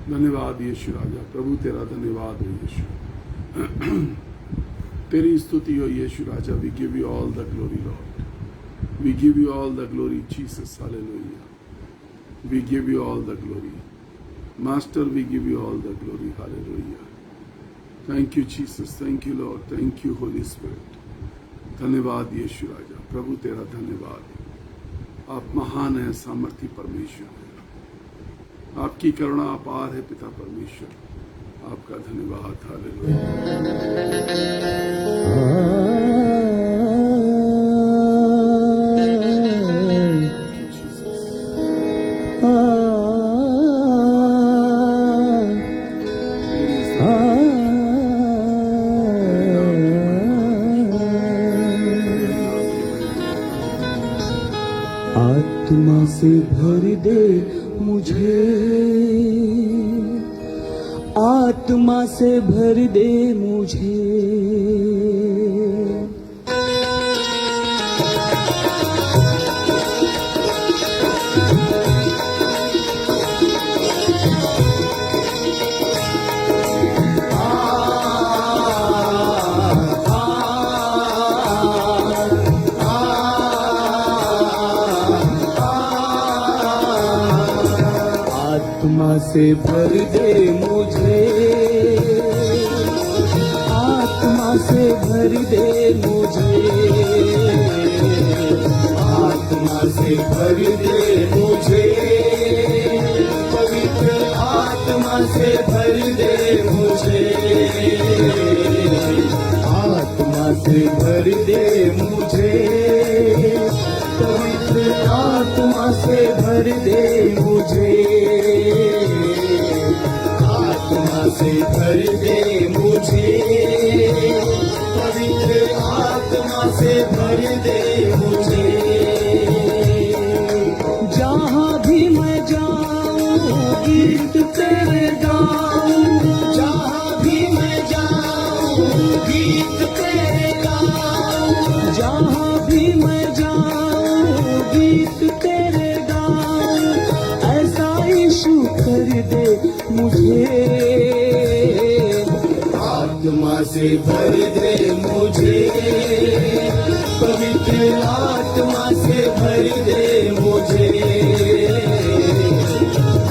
धन्यवाद यीशु राजा, प्रभु तेरा धन्यवाद हो यीशु। तेरी स्तुति हो यीशु राजा। We give you all the glory Lord, we give you all the glory Jesus, hallelujah. We give you all the glory master, we give you all the glory, hallelujah. Thank you Jesus, thank you Lord, thank you Holy Spirit. धन्यवाद यीशु राजा, प्रभु तेरा धन्यवाद। आप महान है, सामर्थी परमेश्वर है, आपकी करुणा अपार है पिता परमेश्वर, आपका धन्यवाद, आत्मा से भर दे मुझे, आत्मा से भर दे मुझे, आत्मा से भर दे मुझे, आत्मा से भर दे मुझे, आत्मा से भर दे मुझे, पवित्र आत्मा से भर दे मुझे, आत्मा से भर दे मुझे, पवित्र आत्मा से भर दे मुझे, आत्मा से भर दे मुझे, पवित्र आत्मा से भर दे मुझे। जहाँ भी मैं जाऊँ गीत तेरे गाऊँ, जहाँ भी मैं जाऊँ गीत तेरे गाऊँ, जहाँ भी मैं जाऊँ गीत तेरे गाऊँ, ऐसा यीशु कर दे मुझे, आत्मा से भर दे मुझे, पवित्र आत्मा से भर दे मुझे,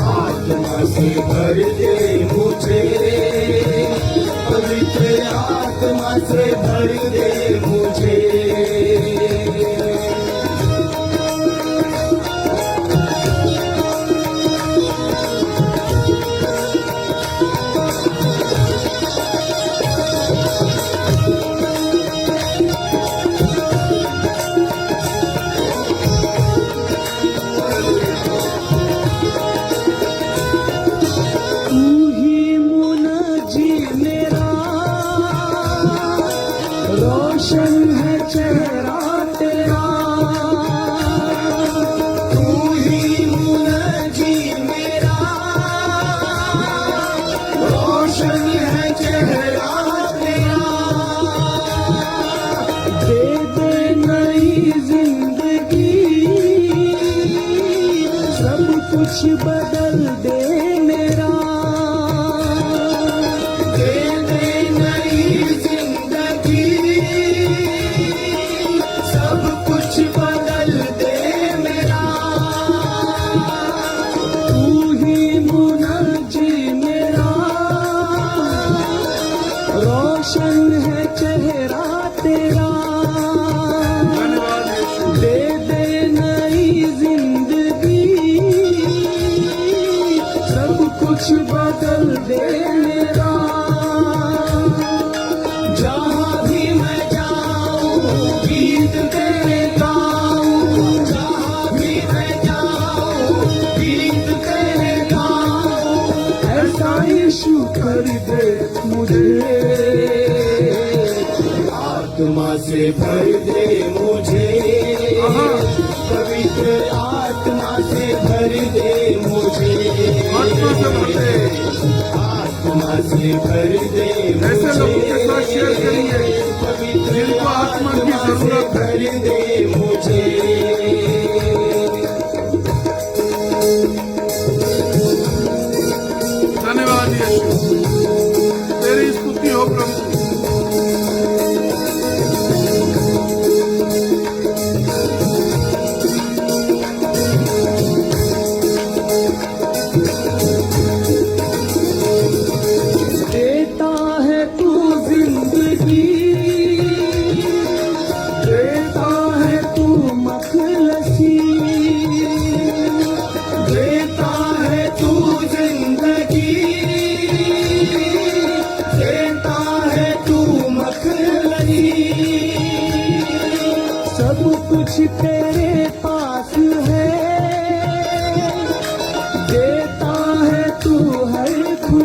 आत्मा से भर दे मुझे, पवित्र आत्मा से भर दे मुझे। रोशन है चेहरा तेरा, तू ही मुनजी मेरा, रोशन है चेहरा तेरा, दे दे नई जिंदगी, सब कुछ बदल दे मेरा, दे दे नई जिंदगी, सब कुछ बदल दे मेरा, तू ही मुनजी मेरा, रोशन है चेहरा तेरा, दे दे नई जिंदगी, सब कुछ बदल दे मेरा। जहाँ भी मैं जाऊँ गीत तेरे गाऊँ, जहाँ भी मैं जाऊँ गीत तेरे गाऊँ, ऐसा यीशु कर दे मुझे, आत्मा से भर दे मुझे, पवित्र आत्मा से भर दे मुझे, आत्मा से भर दे मुझे, ऐसे लोगों के साथ शेयर करिए जिनको आत्मा की जरूरत है। भर दे मुझे।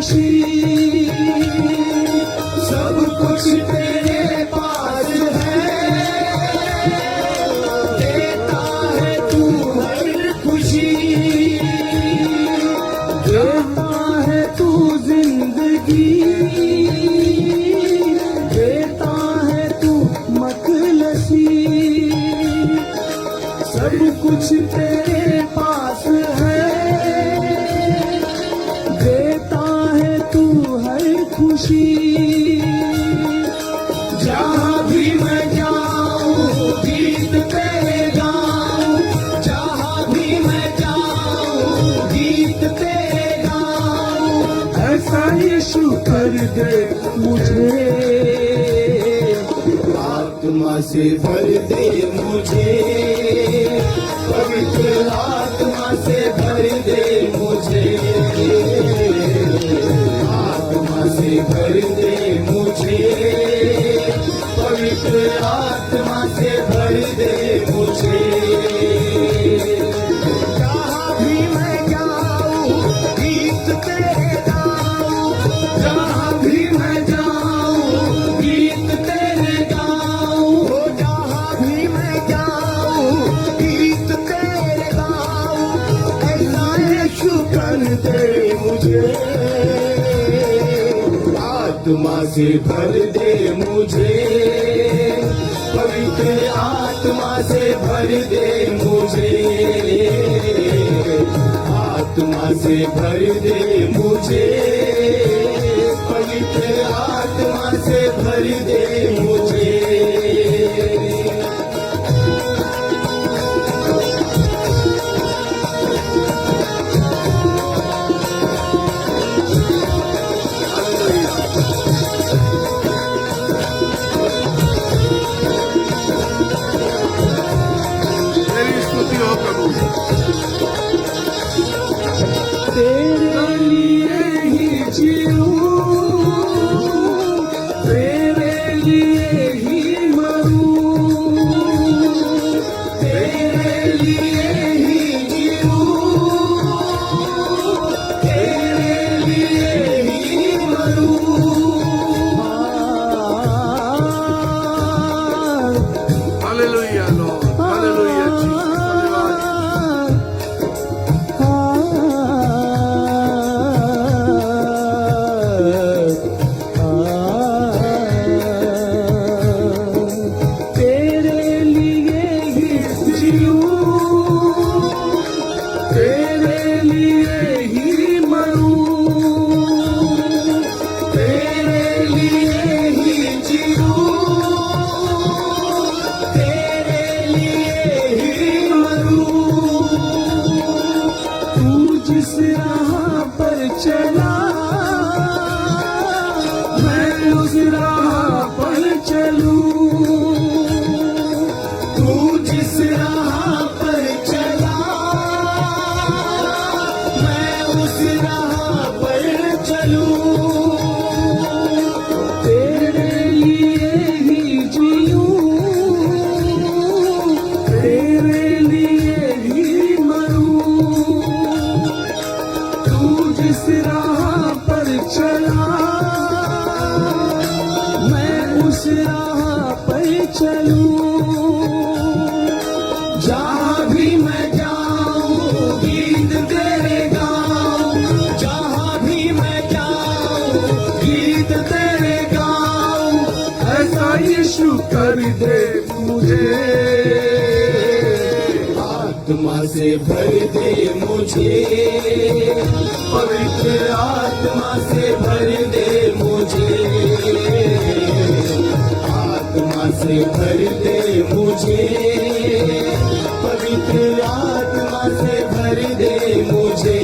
खुशी सब कुछ तेरे पास है देता है तू हर खुशी देता है तू जिंदगी देता है तू मतलसी सब कुछ तेरे पास है देता है तू हर खुशी जहाँ भी मैं जाऊँ गीत तेरे गाऊँ जहाँ भी मैं जाऊँ गीत तेरे गाऊँ ऐसा यीशु कर दे मुझे आत्मा से भर दे मुझे पवित्र आत्मा से भर दे मुझे आत्मा से भर दे मुझे पवित्र आत्मा से भर दे मुझे जहाँ भी मैं जाऊँ गीत तेरे गाऊँ जहाँ भी मैं जाऊँ गीत तेरे गाऊँ जहाँ भी मैं जाऊँ गीत तेरे गाऊँ ऐसा यीशु कर दे मुझे आत्मा से भर दे मुझे पवित्र आत्मा से भर दे मुझे आत्मा से भर दे मुझे पवित्र आत्मा से भर दे मुझे तेरी स्तुति हो प्रभु। तेरे लिए ही जीऊं तेरे लिए ही मरूं तेरे लिए ही जीऊं तेरे लिए ही मरूं हालेलुया लॉर्ड, हालेलुया जीसस, धन्यवाद। तेरे लिए ही जीऊं तेरे लिए ही मरूं तेरे लिए ही जीऊं तेरे लिए ही मरूं तू जिस राह पर चला मैं उस राह पर चलूं तू जिस राह पर चला मैं उस राह पर चलूं तेरे लिए ही जीऊं तेरे लिए ही मरूं तू जिस राह पर चला मैं उस राह पर चलूं जहाँ भी मैं जाऊँ गीत तेरे गाऊँ जहाँ भी मैं जाऊँ गीत तेरे गाऊँ ऐसा यीशु कर दे मुझे आत्मा से भर दे मुझे पवित्र आत्मा से भर दे मुझे आत्मा से भर दे मुझे पवित्र आत्मा से भर दे मुझे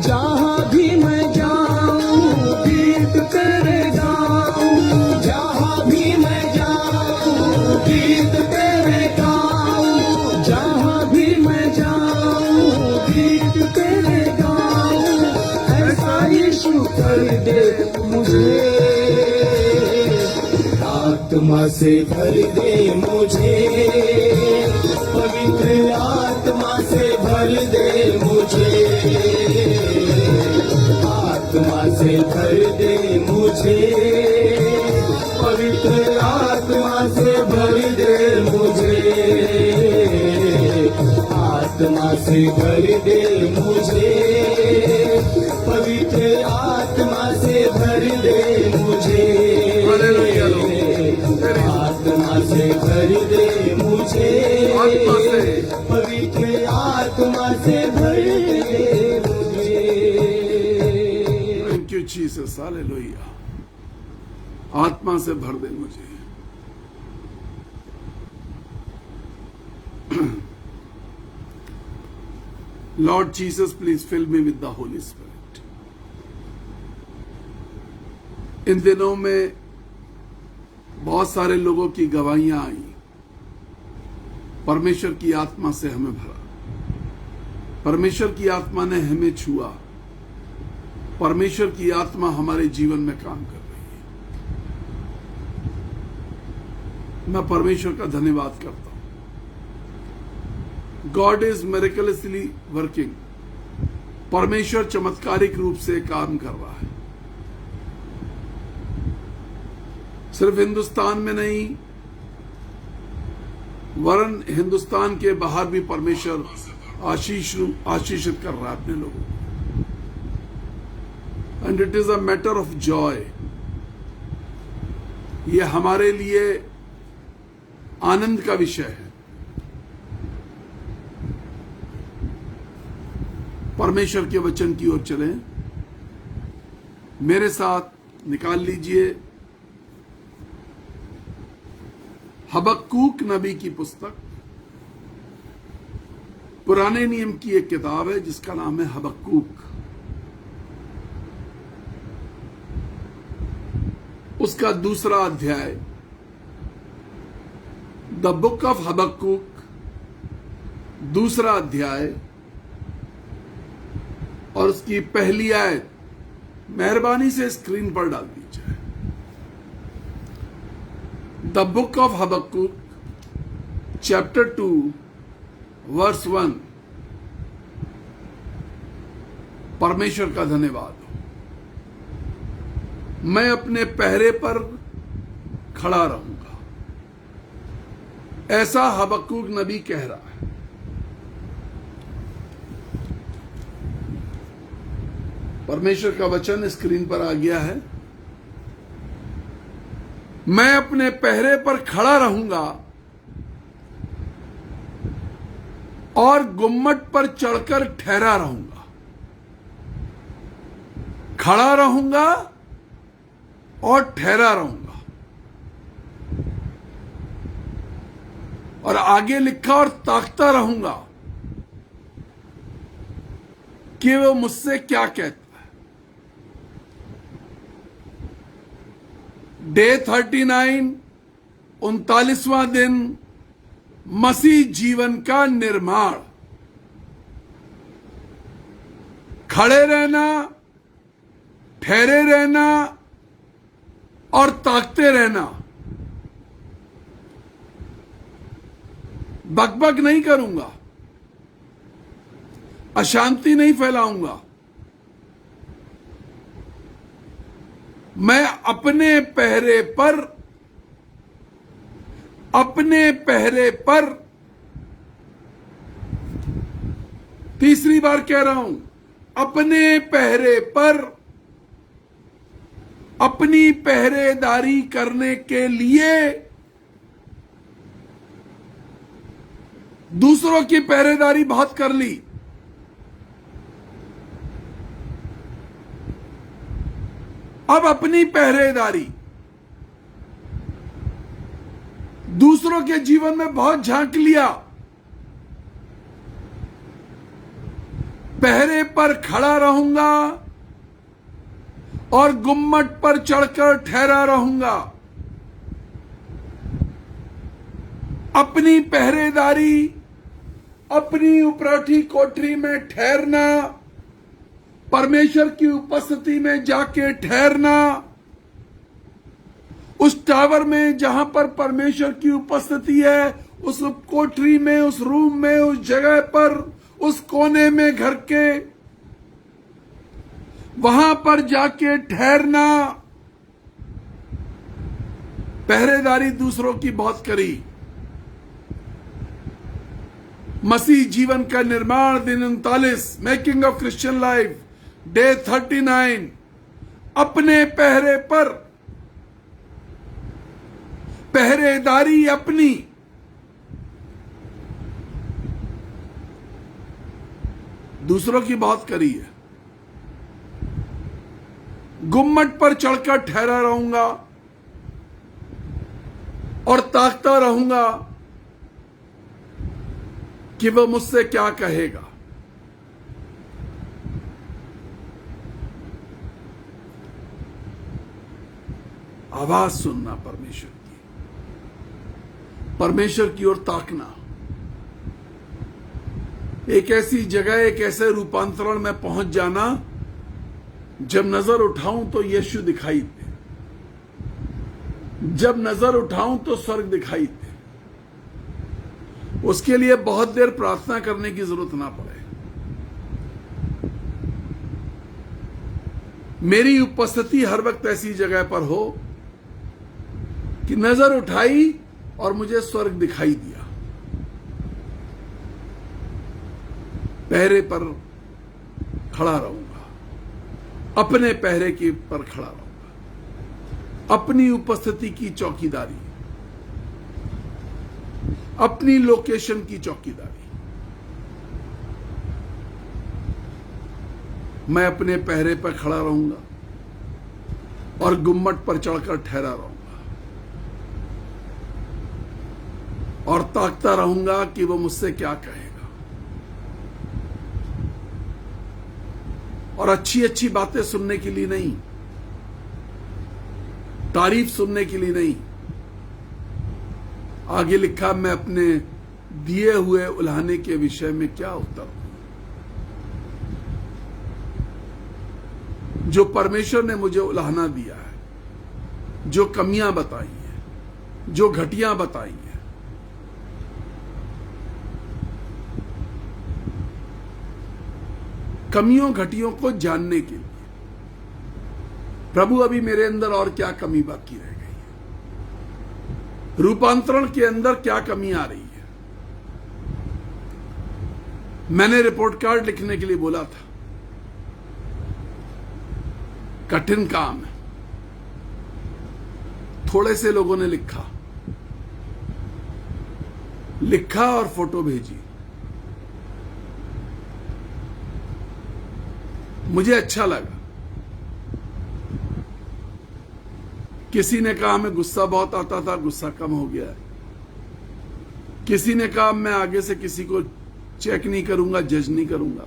जहाँ भी मैं जाऊँ गीत तेरे गाऊँ जहाँ भी मैं जाऊँ गीत तेरे गाऊँ जहाँ भी मैं जाऊँ गीत तेरे गाऊँ ऐसा यीशु कर दे मुझे आत्मा से भर दे मुझे पवित्र आत्मा से भर दे मुझे मुझे, पवित्र आत्मा से भर दे मुझे, आत्मा से भर दे मुझे, पवित्र आत्मा से भर दे मुझे, आत्मा से भर दे मुझे, पवित्र आत्मा से भर दे मुझे। Thank you Jesus, hallelujah. आत्मा से भर दे मुझे। Lord Jesus, please fill me with the Holy Spirit. इन दिनों में बहुत सारे लोगों की गवाहियां आई, परमेश्वर की आत्मा से हमें भरा, परमेश्वर की आत्मा ने हमें छुआ, परमेश्वर की आत्मा हमारे जीवन में काम कर रही है। मैं परमेश्वर का धन्यवाद करता हूं। God is miraculously working. परमेश्वर चमत्कारिक रूप से काम कर रहा है, सिर्फ हिंदुस्तान में नहीं वरन हिंदुस्तान के बाहर भी परमेश्वर आशीषित कर रहा है अपने लोगों को। And it is a matter of Joy. ये हमारे लिए आनंद का विषय है। परमेश्वर के वचन की ओर चलें। मेरे साथ निकाल लीजिए हबक्कूक नबी की पुस्तक। पुराने नियम की एक किताब है जिसका नाम है हबक्कूक। उसका दूसरा अध्याय, द बुक ऑफ हबक्कूक, दूसरा अध्याय और उसकी पहली आयत मेहरबानी से स्क्रीन पर डाल दीजिए। The book of Habakkuk chapter 2 verse 1। परमेश्वर का धन्यवाद हो। मैं अपने पहरे पर खड़ा रहूंगा, ऐसा हबक्कूक नबी कह रहा है। परमेश्वर का वचन स्क्रीन पर आ गया है। मैं अपने पहरे पर खड़ा रहूंगा और गुम्मट पर चढ़कर ठहरा रहूंगा। खड़ा रहूंगा और ठहरा रहूंगा। और आगे लिखा और ताकता रहूंगा कि वो मुझसे क्या कहता है। डे 39, 39वां दिन, मसीह जीवन का निर्माण। खड़े रहना, ठहरे रहना और ताकते रहना। बकबक नहीं करूंगा, अशांति नहीं फैलाऊंगा। मैं अपने पहरे पर तीसरी बार कह रहा हूं, अपने पहरे पर अपनी पहरेदारी करने के लिए दूसरों की पहरेदारी बहुत कर ली। अब अपनी पहरेदारी दूसरों के जीवन में बहुत झांक लिया। पहरे पर खड़ा रहूंगा और गुम्मट पर चढ़कर ठहरा रहूंगा। अपनी पहरेदारी, अपनी उपराठी कोठरी में ठहरना, परमेश्वर की उपस्थिति में जाके ठहरना, उस टावर में जहां पर परमेश्वर की उपस्थिति है, उस कोठरी में, उस रूम में, उस जगह पर, उस कोने में घर के, वहां पर जाके ठहरना पहरेदारी दूसरों की बहुत करी। मसीह जीवन का निर्माण दिन 39, making of Christian life, day 39। अपने पहरे पर पहरेदारी अपनी। दूसरों की बहुत करी है। गुम्मट पर चढ़कर ठहरा रहूंगा और ताकता रहूंगा कि वह मुझसे क्या कहेगा। आवाज सुनना परमेश्वर की ओर ताकना। एक ऐसी जगह, एक ऐसे रूपांतरण में पहुंच जाना जब नजर उठाऊं तो यीशु दिखाई दे, जब नजर उठाऊं तो स्वर्ग दिखाई दे। उसके लिए बहुत देर प्रार्थना करने की जरूरत ना पड़े। मेरी उपस्थिति हर वक्त ऐसी जगह पर हो कि नजर उठाई और मुझे स्वर्ग दिखाई दिया। पहरे पर खड़ा रहूंगा, अपने पहरे के पर खड़ा रहूंगा, अपनी उपस्थिति की चौकीदारी, अपनी लोकेशन की चौकीदारी। मैं अपने पहरे पर खड़ा रहूंगा और गुम्मट पर चढ़कर ठहरा रहूंगा और ताकता रहूंगा कि वो मुझसे क्या कहेगा। और अच्छी अच्छी बातें सुनने के लिए नहीं, तारीफ सुनने के लिए नहीं। आगे लिखा, मैं अपने दिए हुए उल्हाने के विषय में क्या उत्तर दूं। जो परमेश्वर ने मुझे उल्हाना दिया है, जो कमियां बताई हैं, जो घटियां बताई हैं, कमियों घटियों को जानने के लिए, प्रभु अभी मेरे अंदर और क्या कमी बाकी रह गई है, रूपांतरण के अंदर क्या कमी आ रही है। मैंने रिपोर्ट कार्ड लिखने के लिए बोला था, कठिन काम है। थोड़े से लोगों ने लिखा और फोटो भेजी। मुझे अच्छा लगा। किसी ने कहा हमें गुस्सा बहुत आता था, गुस्सा कम हो गया है। किसी ने कहा मैं आगे से किसी को चेक नहीं करूंगा, जज नहीं करूंगा।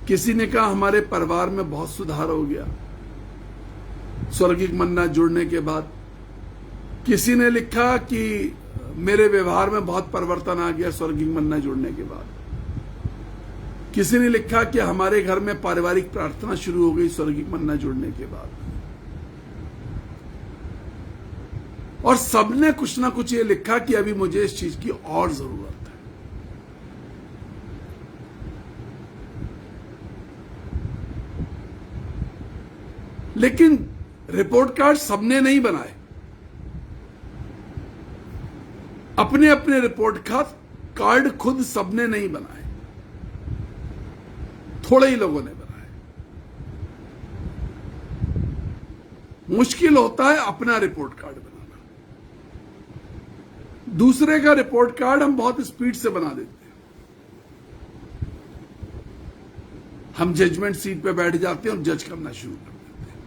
किसी ने कहा हमारे परिवार में बहुत सुधार हो गया स्वर्गिक मन्ना जुड़ने के बाद। किसी ने लिखा कि मेरे व्यवहार में बहुत परिवर्तन आ गया स्वर्गिक मन्ना जुड़ने के बाद। किसी ने लिखा कि हमारे घर में पारिवारिक प्रार्थना शुरू हो गई स्वर्गिक मन्ना जुड़ने के बाद। और सबने कुछ ना कुछ ये लिखा कि अभी मुझे इस चीज की और जरूरत है। लेकिन रिपोर्ट कार्ड सबने नहीं बनाए। अपने अपने रिपोर्ट कार्ड खुद सबने नहीं बनाए, थोड़े ही लोगों ने बनाए। मुश्किल होता है अपना रिपोर्ट कार्ड बनाना। दूसरे का रिपोर्ट कार्ड हम बहुत स्पीड से बना देते हैं। हम जजमेंट सीट पे बैठ जाते हैं और जज करना शुरू कर देते हैं।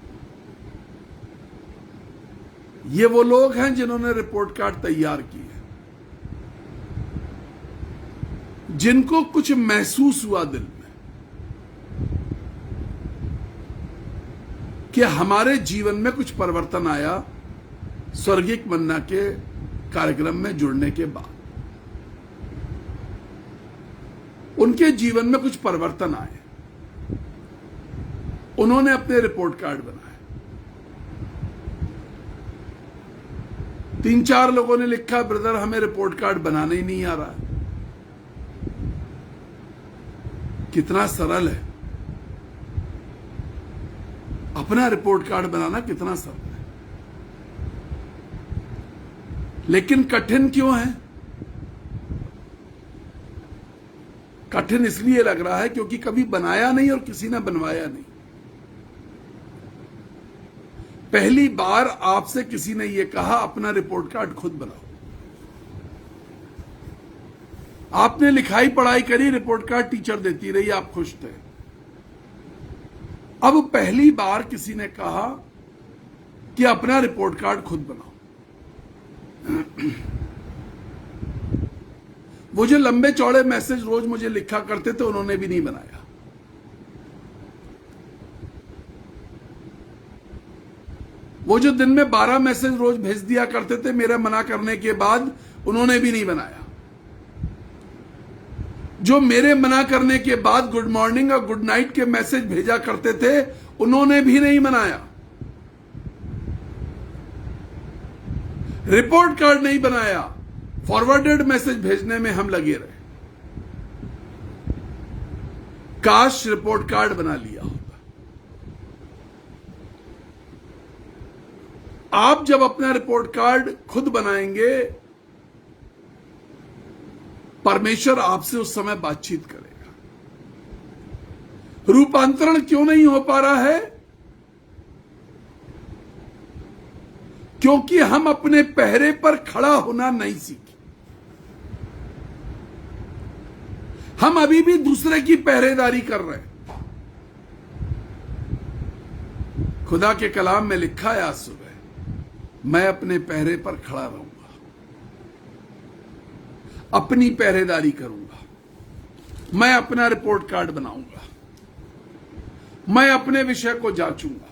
ये वो लोग हैं जिन्होंने रिपोर्ट कार्ड तैयार की है, जिनको कुछ महसूस हुआ दिल में कि हमारे जीवन में कुछ परिवर्तन आया स्वर्गिक मन्ना के कार्यक्रम में जुड़ने के बाद। उनके जीवन में कुछ परिवर्तन आए, उन्होंने अपने रिपोर्ट कार्ड बनाए। 3-4 लोगों ने लिखा ब्रदर हमें रिपोर्ट कार्ड बनाना ही नहीं आ रहा। कितना सरल है अपना रिपोर्ट कार्ड बनाना, कितना सरल है। लेकिन कठिन क्यों है? कठिन इसलिए लग रहा है क्योंकि कभी बनाया नहीं और किसी ने बनवाया नहीं। पहली बार आपसे किसी ने यह कहा अपना रिपोर्ट कार्ड खुद बनाओ। आपने लिखाई पढ़ाई करी, रिपोर्ट कार्ड टीचर देती रही, आप खुश थे। अब पहली बार किसी ने कहा कि अपना रिपोर्ट कार्ड खुद बनाओ। वो जो लंबे चौड़े मैसेज रोज मुझे लिखा करते थे, उन्होंने भी नहीं बनाया। वो जो दिन में 12 मैसेज रोज भेज दिया करते थे मेरे मना करने के बाद, उन्होंने भी नहीं बनाया। जो मेरे मना करने के बाद गुड मॉर्निंग और गुड नाइट के मैसेज भेजा करते थे, उन्होंने भी नहीं बनाया। रिपोर्ट कार्ड नहीं बनाया, फॉरवर्डेड मैसेज भेजने में हम लगे रहे। काश रिपोर्ट कार्ड बना लिया होता। आप जब अपना रिपोर्ट कार्ड खुद बनाएंगे, परमेश्वर आपसे उस समय बातचीत करेगा। रूपांतरण क्यों नहीं हो पा रहा है? क्योंकि हम अपने पहरे पर खड़ा होना नहीं सीखे। हम अभी भी दूसरे की पहरेदारी कर रहे हैं। खुदा के कलाम में लिखा है आज सुबह, मैं अपने पहरे पर खड़ा रहूंगा, अपनी पहरेदारी करूंगा, मैं अपना रिपोर्ट कार्ड बनाऊंगा, मैं अपने विषय को जांचूंगा।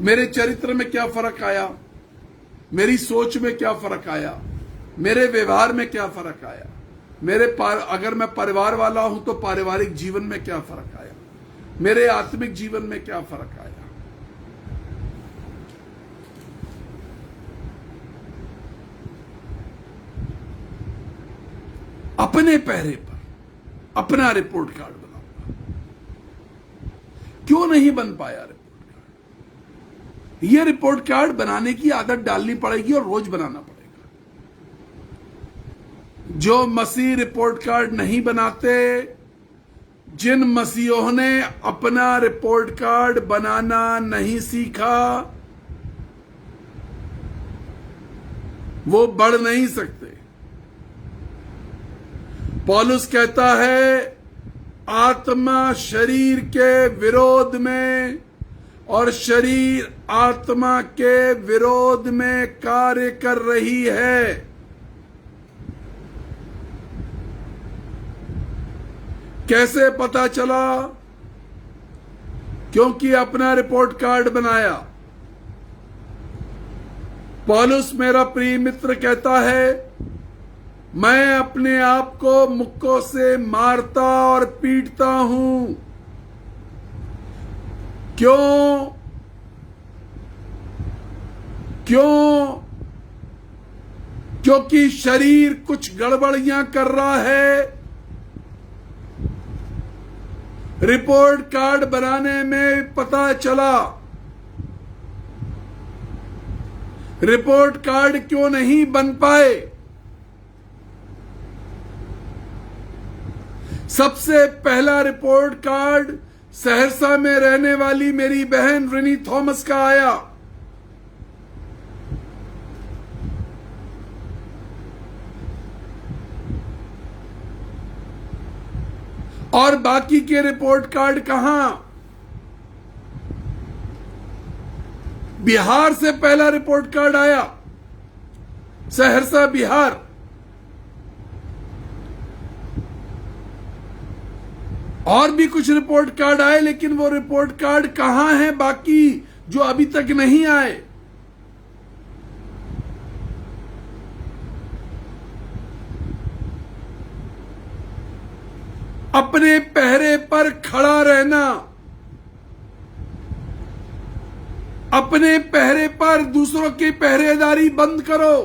मेरे चरित्र में क्या फर्क आया, मेरी सोच में क्या फर्क आया, मेरे व्यवहार में क्या फर्क आया, अगर मैं परिवार वाला हूं तो पारिवारिक जीवन में क्या फर्क आया, मेरे आत्मिक जीवन में क्या फर्क आया। अपने पहरे पर अपना रिपोर्ट कार्ड बनाऊंगा। क्यों नहीं बन पाया रिपोर्ट कार्ड? यह रिपोर्ट कार्ड बनाने की आदत डालनी पड़ेगी और रोज बनाना पड़ेगा। जो मसीह रिपोर्ट कार्ड नहीं बनाते, जिन मसीहों ने अपना रिपोर्ट कार्ड बनाना नहीं सीखा, वो बढ़ नहीं सकते। पौलुस कहता है, आत्मा शरीर के विरोध में और शरीर आत्मा के विरोध में कार्य कर रही है। कैसे पता चला? क्योंकि अपना रिपोर्ट कार्ड बनाया। पौलुस मेरा प्रिय मित्र कहता है, मैं अपने आप को मुक्कों से मारता और पीटता हूं। क्यों? क्योंकि शरीर कुछ गड़बड़ियां कर रहा है। रिपोर्ट कार्ड बनाने में पता चला। रिपोर्ट कार्ड क्यों नहीं बन पाए? सबसे पहला रिपोर्ट कार्ड सहरसा में रहने वाली मेरी बहन रिनी थॉमस का आया। और बाकी के रिपोर्ट कार्ड कहां? बिहार से पहला रिपोर्ट कार्ड आया, सहरसा बिहार। और भी कुछ रिपोर्ट कार्ड आए, लेकिन वो रिपोर्ट कार्ड कहां हैं बाकी जो अभी तक नहीं आए? अपने पहरे पर खड़ा रहना, अपने पहरे पर दूसरों की पहरेदारी बंद करो।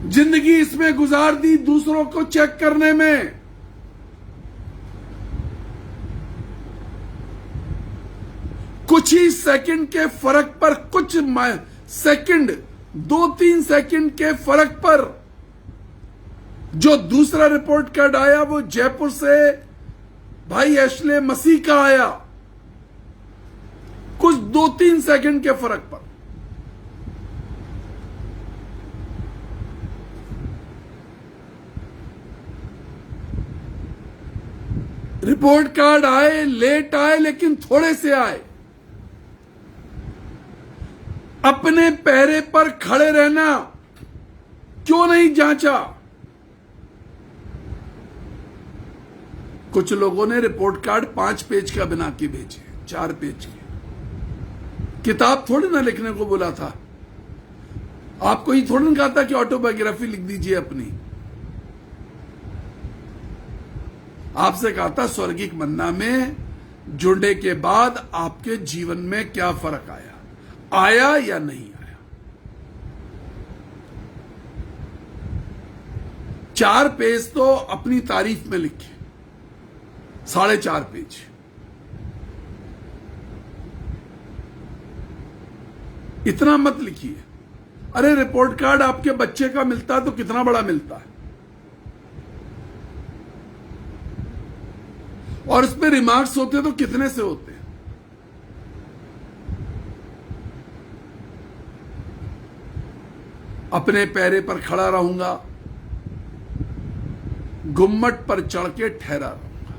जिंदगी इसमें गुजार दी दूसरों को चेक करने में। कुछ ही सेकंड के फर्क पर, कुछ सेकंड, 2-3 सेकंड के फर्क पर जो दूसरा रिपोर्ट कार्ड आया वो जयपुर से भाई एशले मसीह का आया, कुछ 2-3 सेकंड के फर्क पर। रिपोर्ट कार्ड आए, लेट आए, लेकिन थोड़े से आए। अपने पैरे पर खड़े रहना क्यों नहीं जांचा? कुछ लोगों ने रिपोर्ट कार्ड 5 पेज का बना के भेजे, 4 पेज के। किताब थोड़ी ना लिखने को बोला था आपको, ये थोड़ी ना कहा था कि ऑटोबायोग्राफी लिख दीजिए अपनी। आपसे कहा था स्वर्गिक मन्ना में जुड़ने के बाद आपके जीवन में क्या फर्क आया या नहीं आया। 4 पेज तो अपनी तारीफ में लिखे, 4.5 पेज। इतना मत लिखिए। अरे रिपोर्ट कार्ड आपके बच्चे का मिलता है तो कितना बड़ा मिलता है, और इस पे रिमार्क्स होते तो कितने से होते हैं। अपने पैरे पर खड़ा रहूंगा, गुम्मट पर चढ़ के ठहरा रहूंगा।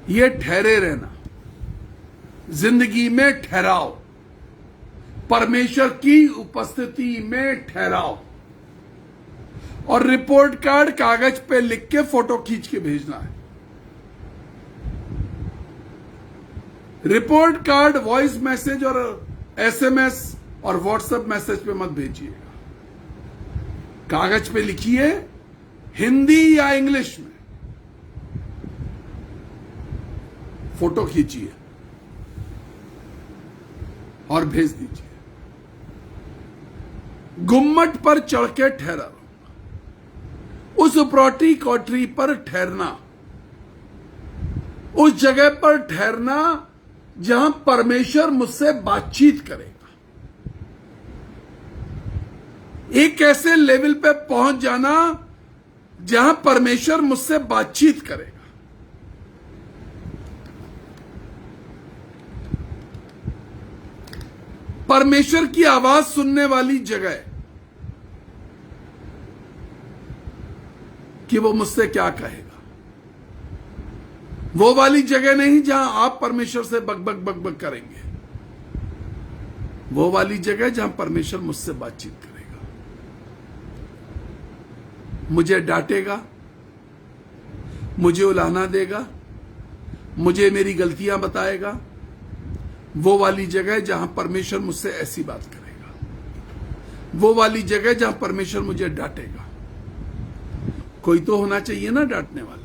ये ठहरे रहना, जिंदगी में ठहराओ, परमेश्वर की उपस्थिति में ठहराओ। और रिपोर्ट कार्ड कागज पे लिख के फोटो खींच के भेजना है। रिपोर्ट कार्ड वॉइस मैसेज और एसएमएस और व्हाट्सएप मैसेज पे मत भेजिएगा। कागज पे लिखिए, हिंदी या इंग्लिश में, फोटो खींचिए और भेज दीजिए। गुम्मट पर चढ़ के ठहरा, उस प्रॉटी कोठरी पर ठहरना, उस जगह पर ठहरना जहां परमेश्वर मुझसे बातचीत करेगा। एक ऐसे लेवल पे पहुंच जाना जहां परमेश्वर मुझसे बातचीत करेगा। परमेश्वर की आवाज सुनने वाली जगह, कि वो मुझसे क्या कहेगा। वो वाली जगह नहीं जहां आप परमेश्वर से बक करेंगे, वो वाली जगह जहां परमेश्वर मुझसे बातचीत करेगा। मुझे डांटेगा, मुझे उलाहना देगा, मुझे मेरी गलतियां बताएगा। वो वाली जगह जहां परमेश्वर मुझसे ऐसी बात करेगा, वो वाली जगह जहां परमेश्वर मुझे डांटेगा। कोई तो होना चाहिए ना डांटने वाला,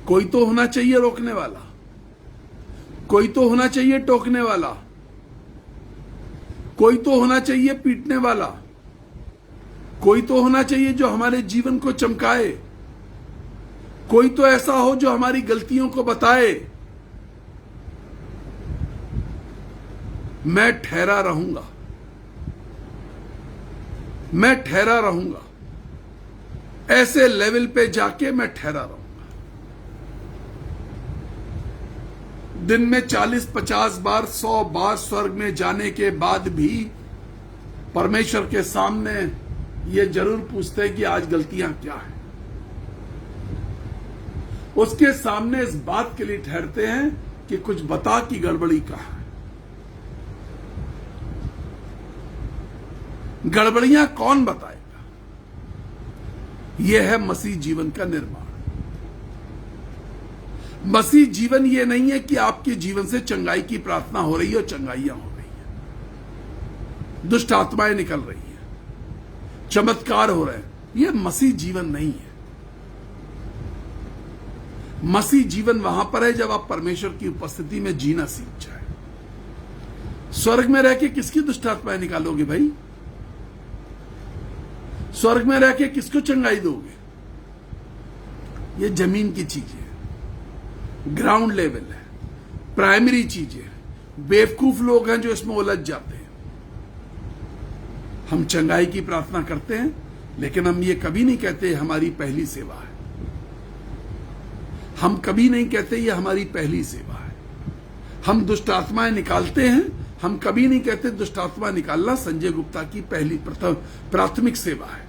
कोई तो होना चाहिए रोकने वाला, कोई तो होना चाहिए टोकने वाला, कोई तो होना चाहिए पीटने वाला, कोई तो होना चाहिए जो हमारे जीवन को चमकाए, कोई तो ऐसा हो जो हमारी गलतियों को बताए। मैं ठहरा रहूंगा, मैं ठहरा रहूंगा। ऐसे लेवल पे जाके मैं ठहरा रहूंगा। दिन में 40-50 बार, 100 बार स्वर्ग में जाने के बाद भी परमेश्वर के सामने ये जरूर पूछते हैं कि आज गलतियां क्या हैं। उसके सामने इस बात के लिए ठहरते हैं कि कुछ बता कि गड़बड़ी कहां है। गड़बड़ियां कौन बताएगा? यह है मसीह जीवन का निर्माण। मसीह जीवन यह नहीं है कि आपके जीवन से चंगाई की प्रार्थना हो रही है और चंगाइयां हो रही है, दुष्ट आत्माएं निकल रही है, चमत्कार हो रहे हैं। यह मसीह जीवन नहीं है। मसीह जीवन वहां पर है जब आप परमेश्वर की उपस्थिति में जीना सीख जाए। स्वर्ग में रह के किसकी दुष्ट आत्माएं निकालोगे भाई? स्वर्ग में रह के किसको चंगाई दोगे? ये जमीन की चीज है, ग्राउंड लेवल है। प्राइमरी चीजें। बेवकूफ लोग हैं जो इसमें उलझ जाते हैं। हम चंगाई की प्रार्थना करते हैं, लेकिन हम ये कभी नहीं कहते हमारी पहली सेवा है। हम कभी नहीं कहते ये हमारी पहली सेवा है। हम दुष्ट आत्माएं निकालते हैं, हम कभी नहीं कहते दुष्ट आत्मा निकालना संजय गुप्ता की पहली प्राथमिक सेवा है।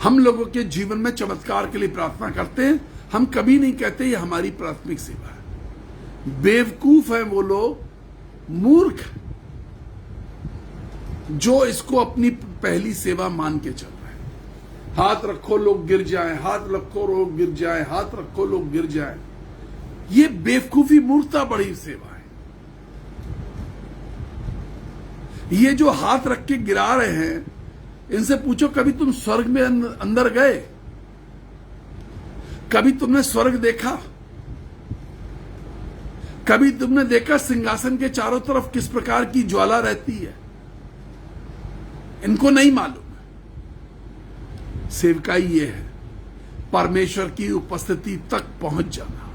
हम लोगों के जीवन में चमत्कार के लिए प्रार्थना करते हैं, हम कभी नहीं कहते ये हमारी प्राथमिक सेवा है। बेवकूफ है वो लोग, मूर्ख, जो इसको अपनी पहली सेवा मान के चल रहे हैं। हाथ रखो लोग गिर जाएं, हाथ रखो लोग गिर जाएं, हाथ रखो लोग गिर जाएं। ये बेवकूफी, मूर्खता बड़ी सेवा है। ये जो हाथ रख के गिरा रहे हैं, इनसे पूछो कभी तुम स्वर्ग में अंदर गए? कभी तुमने स्वर्ग देखा? कभी तुमने देखा सिंहासन के चारों तरफ किस प्रकार की ज्वाला रहती है? इनको नहीं मालूम। सेवकाई ये है, परमेश्वर की उपस्थिति तक पहुंच जाना,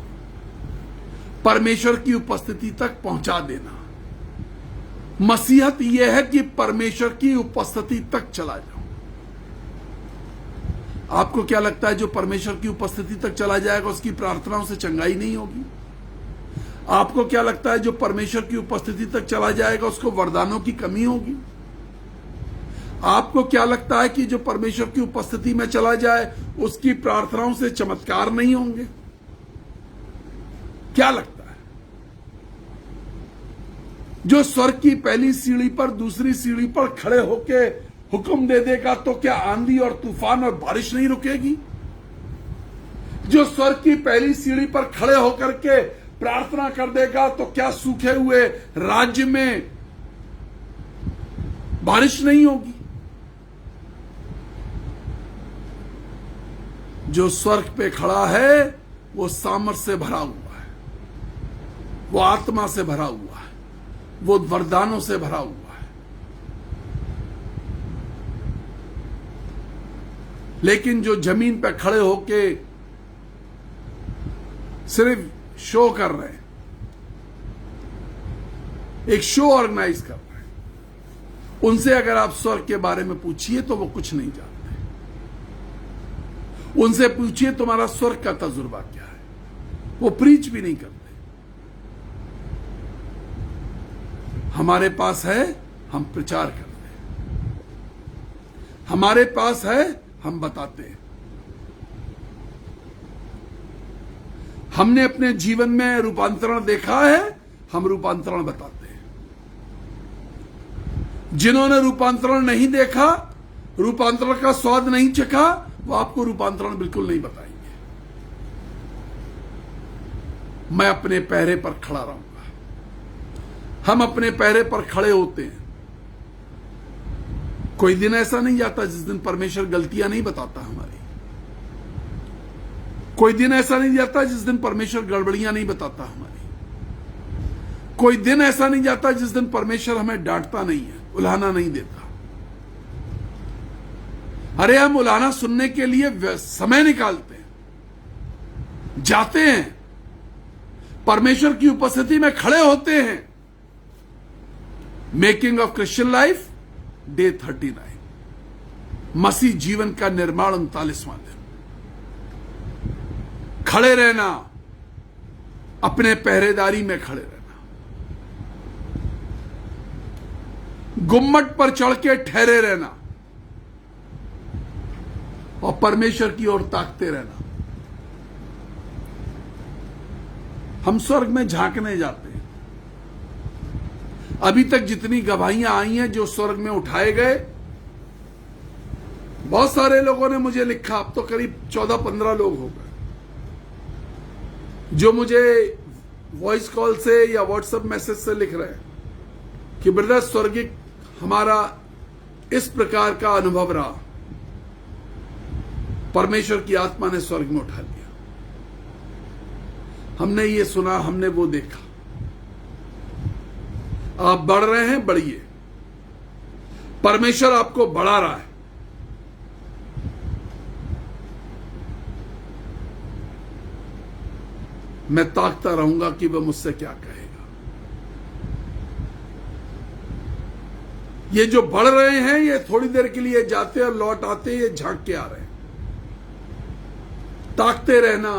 परमेश्वर की उपस्थिति तक पहुंचा देना। मसीहत यह है कि परमेश्वर की उपस्थिति तक चला जाओ। आपको क्या लगता है जो परमेश्वर की उपस्थिति तक चला जाएगा उसकी प्रार्थनाओं से चंगाई नहीं होगी? आपको क्या लगता है जो परमेश्वर की उपस्थिति तक चला जाएगा उसको वरदानों की कमी होगी? आपको क्या लगता है कि जो परमेश्वर की उपस्थिति में चला जाए उसकी प्रार्थनाओं से चमत्कार नहीं होंगे? क्या लगता है? जो स्वर्ग की पहली सीढ़ी पर दूसरी सीढ़ी पर खड़े होके हुक्म दे देगा तो क्या आंधी और तूफान और बारिश नहीं रुकेगी? जो स्वर्ग की पहली सीढ़ी पर खड़े होकर के प्रार्थना कर देगा तो क्या सूखे हुए राज्य में बारिश नहीं होगी? जो स्वर्ग पे खड़ा है वो सामर्थ से भरा हुआ है, वो आत्मा से भरा हुआ है, वो वरदानों से भरा हुआ है। लेकिन जो जमीन पे खड़े होके सिर्फ शो कर रहे हैं, एक शो ऑर्गेनाइज कर रहे हैं, उनसे अगर आप स्वर्ग के बारे में पूछिए तो वो कुछ नहीं जानते। उनसे पूछिए तुम्हारा स्वर्ग का तजुर्बा क्या है, वो प्रीच भी नहीं करते। हमारे पास है, हम प्रचार करते हैं। हमारे पास है, हम बताते हैं। हमने अपने जीवन में रूपांतरण देखा है, हम रूपांतरण बताते हैं। जिन्होंने रूपांतरण नहीं देखा, रूपांतरण का स्वाद नहीं चखा, वो आपको रूपांतरण बिल्कुल नहीं बताएंगे। मैं अपने पैरे पर खड़ा रहूंगा। हम अपने पैरे पर खड़े होते हैं। कोई दिन ऐसा नहीं जाता जिस दिन परमेश्वर गलतियां नहीं बताता हमारी। कोई दिन ऐसा नहीं जाता जिस दिन परमेश्वर गड़बड़ियां नहीं बताता हमारी। कोई दिन ऐसा नहीं जाता जिस दिन परमेश्वर हमें डांटता नहीं है, उलाहना नहीं देता। अरे हम उलाहना सुनने के लिए समय निकालते हैं, जाते हैं, परमेश्वर की उपस्थिति में खड़े होते हैं। Making of Christian life day 39, मसीह जीवन का निर्माण 39वां दिन। खड़े रहना, अपने पहरेदारी में खड़े रहना, गुम्मट पर चढ़ के ठहरे रहना और परमेश्वर की ओर ताकते रहना। हम स्वर्ग में झांकने जाते हैं। अभी तक जितनी गवाहियां आई हैं जो स्वर्ग में उठाए गए, बहुत सारे लोगों ने मुझे लिखा, अब तो करीब 14-15 लोग हो गए जो मुझे वॉइस कॉल से या व्हाट्सएप मैसेज से लिख रहे हैं कि ब्रदर स्वर्गिक हमारा इस प्रकार का अनुभव रहा, परमेश्वर की आत्मा ने स्वर्ग में उठा लिया। हमने ये सुना, हमने वो देखा। आप बढ़ रहे हैं, बढ़िए। परमेश्वर आपको बढ़ा रहा है। मैं ताकता रहूंगा कि वह मुझसे क्या कहेगा। ये जो बढ़ रहे हैं ये थोड़ी देर के लिए जाते और लौट आते, ये झांक के आ रहे हैं। ताकते रहना,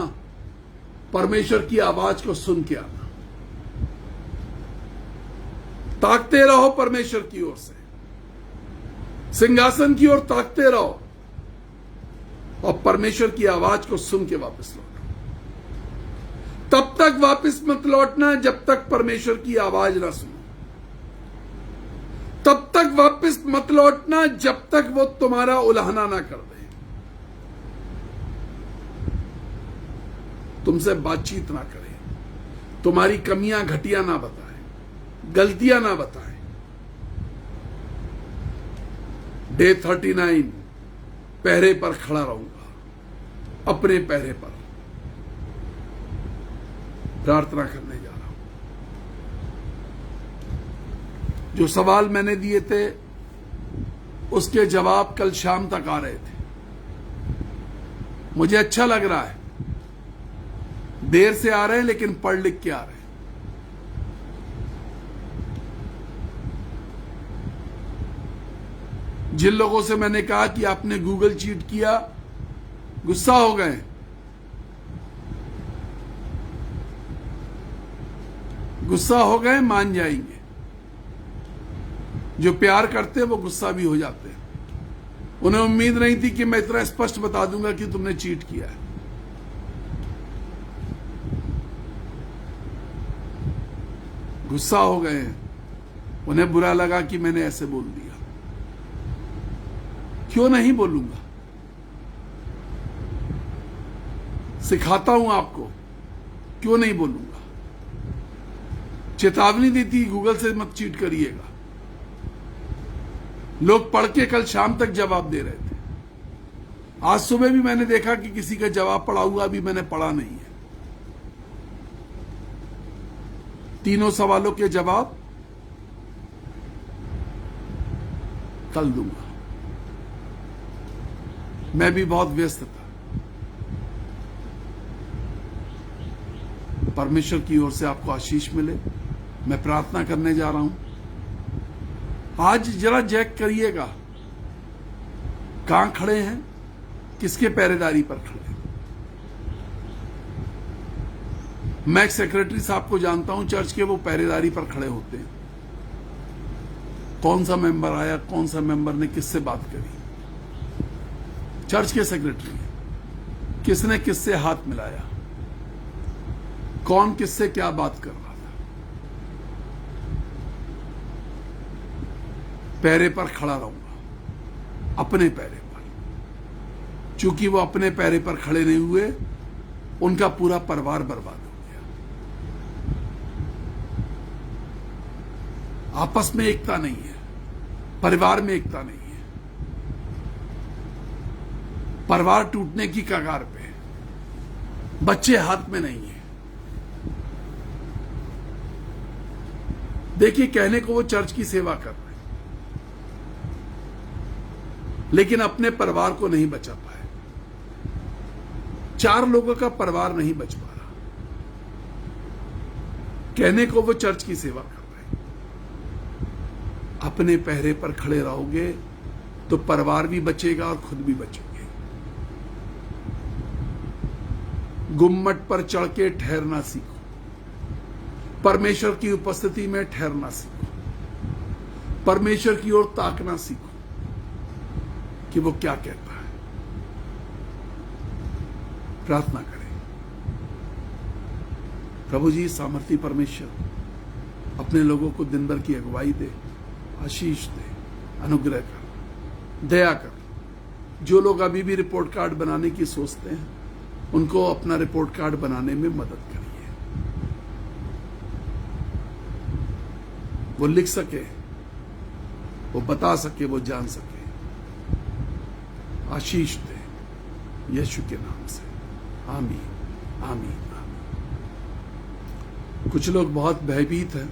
परमेश्वर की आवाज को सुन के आना। ताकते रहो परमेश्वर की ओर से, सिंहासन की ओर ताकते रहो और परमेश्वर की आवाज को सुन के वापस लौटो। तब तक वापस मत लौटना जब तक परमेश्वर की आवाज ना सुनो। तब तक वापस मत लौटना जब तक वो तुम्हारा उल्हाना ना कर दे, तुमसे बातचीत ना करे, तुम्हारी कमियां घटियां ना बताए, गलतियां ना बताए। डे 39 पहरे पर खड़ा रहूंगा, अपने पहरे पर प्रार्थना करने जा रहा हूं। जो सवाल मैंने दिए थे उसके जवाब कल शाम तक आ रहे थे। मुझे अच्छा लग रहा है, देर से आ रहे हैं लेकिन पढ़ लिख के आ रहे हैं। जिन लोगों से मैंने कहा कि आपने गूगल चीट किया, गुस्सा हो गए। गुस्सा हो गए, मान जाएंगे। जो प्यार करते हैं वो गुस्सा भी हो जाते हैं। उन्हें उम्मीद नहीं थी कि मैं इतना स्पष्ट बता दूंगा कि तुमने चीट किया है। गुस्सा हो गए हैं, उन्हें बुरा लगा कि मैंने ऐसे बोल दिया। क्यों नहीं बोलूंगा, सिखाता हूं आपको, क्यों नहीं बोलूंगा। चेतावनी दी थी गूगल से मत चीट करिएगा। लोग पढ़ के कल शाम तक जवाब दे रहे थे। आज सुबह भी मैंने देखा कि किसी का जवाब पढ़ा हुआ, अभी मैंने पढ़ा नहीं है। तीनों सवालों के जवाब कल दूंगा। मैं भी बहुत व्यस्त था। परमेश्वर की ओर से आपको आशीष मिले, मैं प्रार्थना करने जा रहा हूं। आज जरा चेक करिएगा, कहां खड़े हैं, किसके पहरेदारी पर खड़े हैं। मैं एक सेक्रेटरी साहब को जानता हूं, चर्च के, वो पहरेदारी पर खड़े होते हैं। कौन सा मेंबर आया, कौन सा मेंबर ने किससे बात करी, चर्च के सेक्रेटरी, किसने किससे हाथ मिलाया, कौन किससे क्या बात कर रहा था। पैरे पर खड़ा रहूंगा, अपने पैरे पर। चूंकि वो अपने पैरे पर खड़े नहीं हुए, उनका पूरा परिवार बर्बाद हो गया। आपस में एकता नहीं है, परिवार में एकता नहीं है, परिवार टूटने की कगार पे है, बच्चे हाथ में नहीं है। देखिए, कहने को वो चर्च की सेवा कर रहे हैं, लेकिन अपने परिवार को नहीं बचा पाए। 4 लोगों का परिवार नहीं बच पा रहा। कहने को वो चर्च की सेवा कर रहे हैं। अपने पहरे पर खड़े रहोगे तो परिवार भी बचेगा और खुद भी बचोगे। गुम्मट पर चढ़ के ठहरना सीखो, परमेश्वर की उपस्थिति में ठहरना सीखो, परमेश्वर की ओर ताकना सीखो कि वो क्या कहता है। प्रार्थना करें। प्रभु जी, सामर्थी परमेश्वर अपने लोगों को दिन भर की अगुवाई दे, आशीष दे, अनुग्रह कर, दया कर। जो लोग अभी भी रिपोर्ट कार्ड बनाने की सोचते हैं, उनको अपना रिपोर्ट कार्ड बनाने में मदद करिए। वो लिख सके, वो बता सके, वो जान सके। आशीष दे यीशु के नाम से, आमीन, आमीन, आमीन। कुछ लोग बहुत भयभीत हैं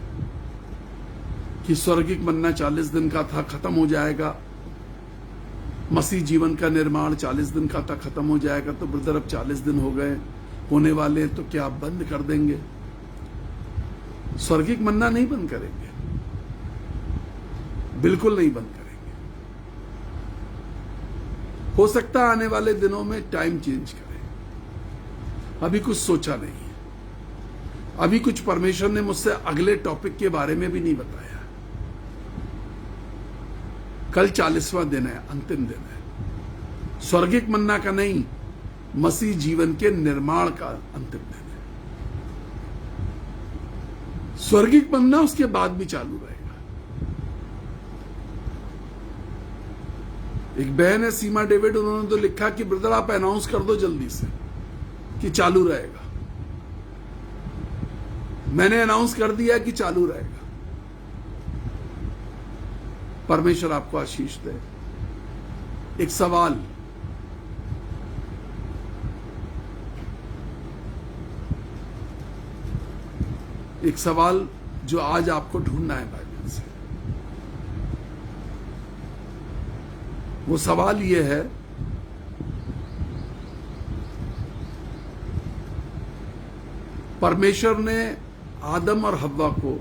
कि स्वर्गिक मन्ना 40 दिन का था, खत्म हो जाएगा। मसीह जीवन का निर्माण 40 दिन का था, खत्म हो जाएगा। तो ब्रदर अब 40 दिन हो गए, होने वाले हैं, तो क्या आप बंद कर देंगे? स्वर्गिक मन्ना नहीं बंद करेंगे, बिल्कुल नहीं बंद करेंगे। हो सकता है आने वाले दिनों में टाइम चेंज करें, अभी कुछ सोचा नहीं है। अभी कुछ परमेश्वर ने मुझसे अगले टॉपिक के बारे में भी नहीं बताया। कल 40वां दिन है, अंतिम दिन है। स्वर्गिक मन्ना का नहीं, मसीह जीवन के निर्माण का अंतिम दिन है। स्वर्गिक मन्ना उसके बाद भी चालू रहेगा। एक बहन है सीमा डेविड, उन्होंने तो लिखा कि ब्रदर आप अनाउंस कर दो जल्दी से कि चालू रहेगा। मैंने अनाउंस कर दिया कि चालू रहेगा। परमेश्वर आपको आशीष दे। एक सवाल, जो आज आपको ढूंढना है बाइबल से, वो सवाल ये है, परमेश्वर ने आदम और हव्वा को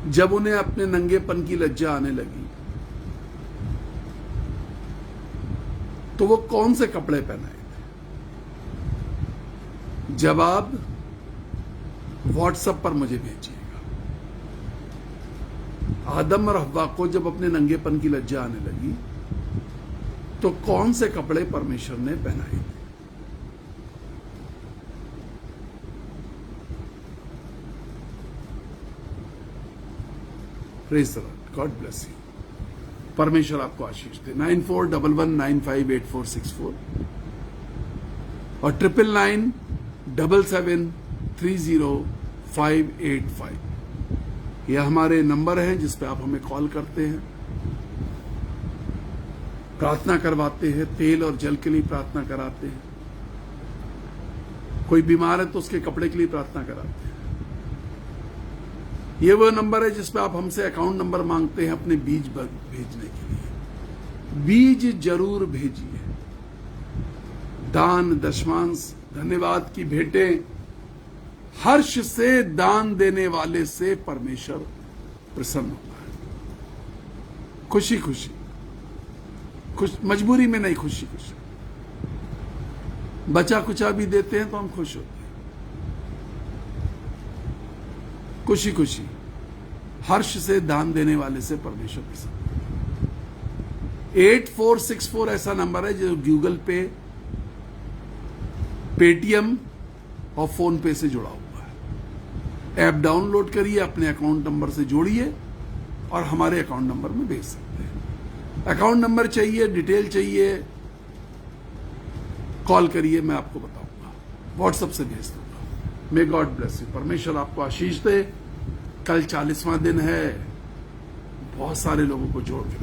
जब उन्हें अपने नंगेपन की लज्जा आने लगी तो वो कौन से कपड़े पहनाए थे? जवाब व्हाट्सएप पर मुझे भेजिएगा। आदम और हव्वा को जब अपने नंगेपन की लज्जा आने लगी तो कौन से कपड़े परमेश्वर ने पहनाए थे? Praise the Lord, God bless you. परमेश्वर आपको आशीष दे। 9411958464 और 9997730585 यह हमारे नंबर हैं जिस पे आप हमें कॉल करते हैं, प्रार्थना करवाते हैं, तेल और जल के लिए प्रार्थना कराते हैं। कोई बीमार है तो उसके कपड़े के लिए प्रार्थना कराते हैं। ये वो नंबर है जिस पे आप हमसे अकाउंट नंबर मांगते हैं अपने बीज भेजने के लिए। बीज जरूर भेजिए। दान, दशमांश, धन्यवाद की भेंटें, हर्ष से दान देने वाले से परमेश्वर प्रसन्न होता है। खुशी खुशी, मजबूरी में नहीं, खुशी खुशी। बचा कुचा भी देते हैं तो हम खुश होते हैं। खुशी खुशी, हर्ष से दान देने वाले से परमेश्वर प्रसन्न। 8464 ऐसा नंबर है जो गूगल पे, पेटीएम और फोन पे से जुड़ा हुआ है। ऐप डाउनलोड करिए, अपने अकाउंट नंबर से जोड़िए और हमारे अकाउंट नंबर में भेज सकते हैं। अकाउंट नंबर चाहिए, डिटेल चाहिए, कॉल करिए, मैं आपको बताऊंगा, व्हाट्सएप से भेज दूंगा। May God bless you. परमेश्वर आपको आशीष दे। कल 40वां दिन है, बहुत सारे लोगों को जोड़ के